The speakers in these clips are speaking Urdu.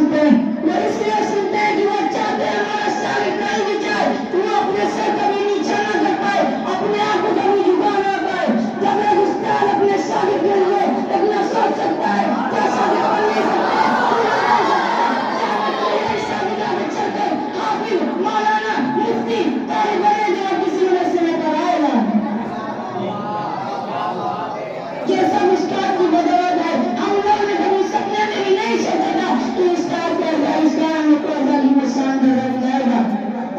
سنتے ہیں، وہ اس لیے سنتے ہیں کہ وہ چاہتے ہیں ہمارا شاگرد کہیں بھی جائے وہ اپنے سر کبھی نیچے نہ کر پائے، اپنے آپ کو کبھی جھکا نہ پائے۔ جب ایک استاد اپنے شاگرد کے لیے اتنا سوچ سکتا ہے کیا شاگرد بن نہیں سکتا ہے؟ حافظ، مولانا، مفتی، قاری بنے جو کسی مدرسے میں پڑھائے گا، یہ سب استاد کی بدولت ہے۔ ہم لوگ نے کبھی سپنے میں بھی نہیں سوچا تھا کہ استاد کیسا اسلام میں کوئی انسان بدل جائے گا۔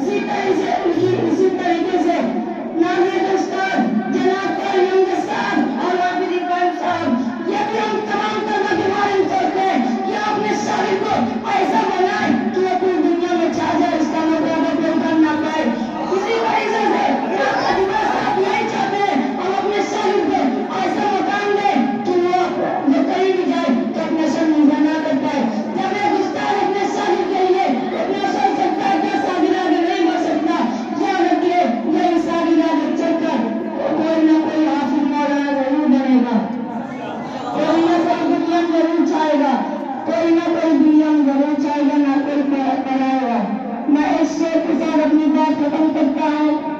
اسی طریقے سے ناظر استاد جناب قاری محمد صاحب اور حافظ ابراہیم صاحب، یہ بھی ہم تمام طلبہ کے بارے میں سوچتے ہیں کہ اپنے شاگرد کو ایسا بنائے کہ وہ پوری دنیا میں چھا جائے، اس کا مقابلہ کوئی کر نہ پائے۔ اسی طریقے سے صاحب یہی چاہتے ہیں ہم اپنے شاگرد کو ایسا مقام دیں کہ وہ کہیں بھی جائے تو اپنے سر نیچے نہ کر پائے۔ جب ایک استاد اپنے شاگرد کے لیے اتنا سوچ سکتا ہے کہ شاگرد آگے نہیں بڑھ سکتا، یاد رکھیے یہ شاگرد آگے چل کر کوئی نہ کوئی حافظ مولانا ضرور بنے گا، کوئی نہ کوئی دنیا میں ضرور چھائے گا، کوئی نہ کوئی دنیا میں ضرور چھائے گا، نہ کوئی پڑھائے گا۔ میں اس شعر کے ساتھ اپنی بات ختم کرتا ہوں۔